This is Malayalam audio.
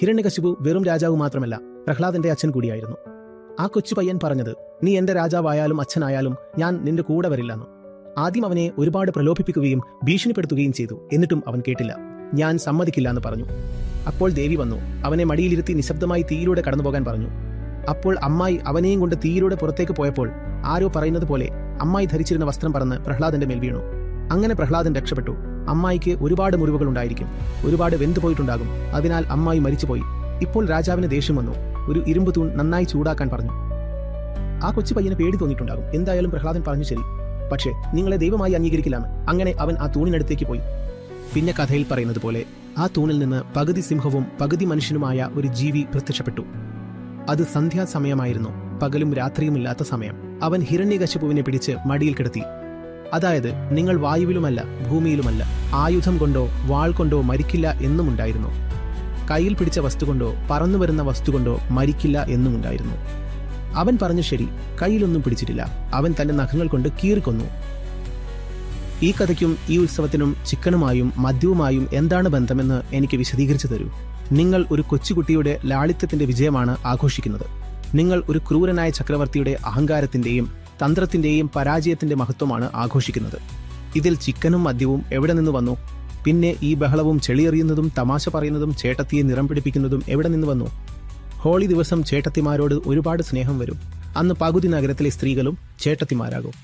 ഹിരണ്യകശിപു വെറും രാജാവ് മാത്രമല്ല, പ്രഹ്ലാദന്റെ അച്ഛൻ കൂടിയായിരുന്നു. ആ കൊച്ചു പയ്യൻ പറഞ്ഞത്, നീ എന്റെ രാജാവായാലും അച്ഛനായാലും ഞാൻ നിന്റെ കൂടെ വരില്ലെന്ന്. ആദ്യം അവനെ ഒരുപാട് പ്രലോഭിപ്പിക്കുകയും ഭീഷണിപ്പെടുത്തുകയും ചെയ്തു. എന്നിട്ടും അവൻ കേട്ടില്ല. ഞാൻ സമ്മതിക്കില്ല എന്ന് പറഞ്ഞു. അപ്പോൾ ദേവി വന്നു. അവനെ മടിയിലിരുത്തി നിശബ്ദമായി തീയിലൂടെ കടന്നുപോകാൻ പറഞ്ഞു. അപ്പോൾ അമ്മായി അവനെയും കൊണ്ട് തീയിലൂടെ പുറത്തേക്ക് പോയപ്പോൾ ആരോ പറയുന്നത് പോലെ അമ്മായി ധരിച്ചിരുന്ന വസ്ത്രം പറന്ന് പ്രഹ്ലാദന്റെ മേൽ വീണു. അങ്ങനെ പ്രഹ്ലാദൻ രക്ഷപ്പെട്ടു. അമ്മായിക്ക് ഒരുപാട് മുറിവുകൾ ഉണ്ടായിരിക്കും, ഒരുപാട് വെന്തുപോയിട്ടുണ്ടാകും. അതിനാൽ അമ്മായി മരിച്ചുപോയി. ഇപ്പോൾ രാജാവിന് ദേഷ്യം വന്നു. ഒരു ഇരുമ്പ് തൂൺ നന്നായി ചൂടാക്കാൻ പറഞ്ഞു. ആ കൊച്ചു പയ്യന് പേടി തോന്നിയിട്ടുണ്ടാകും. എന്തായാലും പ്രഹ്ലാദൻ പറഞ്ഞു ശരി, പക്ഷേ നിങ്ങളെ ദൈവമായി അംഗീകരിക്കില്ലാന്ന്. അങ്ങനെ അവൻ ആ തൂണിനടുത്തേക്ക് പോയി. പിന്നെ കഥയിൽ പറയുന്നത് പോലെ ആ തൂണിൽ നിന്ന് പകുതി സിംഹവും പകുതി മനുഷ്യനുമായ ഒരു ജീവി പ്രത്യക്ഷപ്പെട്ടു. അത് സന്ധ്യാസമയമായിരുന്നു, പകലും രാത്രിയുമില്ലാത്ത സമയം. അവൻ ഹിരണ്യകശിപുവിനെ പിടിച്ച് മടിയിൽ കിടത്തി. അതായത്, നിങ്ങൾ വായുവിലുമല്ല ഭൂമിയിലുമല്ല, ആയുധം കൊണ്ടോ വാൾ കൊണ്ടോ മരിക്കില്ല എന്നുമുണ്ടായിരുന്നു. കയ്യിൽ പിടിച്ച വസ്തു കൊണ്ടോ പറന്നു വരുന്ന വസ്തു കൊണ്ടോ മരിക്കില്ല എന്നുമുണ്ടായിരുന്നു. അവൻ പറഞ്ഞു ശരി, കയ്യിലൊന്നും പിടിച്ചിട്ടില്ല. അവൻ തന്റെ നഖങ്ങൾ കൊണ്ട് കീറിക്കൊന്നു. ഈ കഥയ്ക്കും ഈ ഉത്സവത്തിനും ചിക്കനുമായും മദ്യവുമായും എന്താണ് ബന്ധമെന്ന് എനിക്ക് വിശദീകരിച്ചു തരൂ. നിങ്ങൾ ഒരു കൊച്ചുകുട്ടിയുടെ ലാളിത്യത്തിന്റെ വിജയമാണ് ആഘോഷിക്കുന്നത്. നിങ്ങൾ ഒരു ക്രൂരനായ ചക്രവർത്തിയുടെ അഹങ്കാരത്തിന്റെയും തന്ത്രത്തിന്റെയും പരാജയത്തിന്റെ മഹത്വമാണ് ആഘോഷിക്കുന്നത്. ഇതിൽ ചിക്കനും മദ്യവും എവിടെ നിന്ന് വന്നു? പിന്നെ ഈ ബഹളവും ചെളിയെറിയുന്നതും തമാശ പറയുന്നതും ചേട്ടത്തിയെ നിറം പിടിപ്പിക്കുന്നതും എവിടെ നിന്ന് വന്നു? ഹോളി ദിവസം ചേട്ടത്തിമാരോട് ഒരുപാട് സ്നേഹം വരും. അന്ന് പകുതി നഗരത്തിലെ സ്ത്രീകളും ചേട്ടത്തിമാരാകും.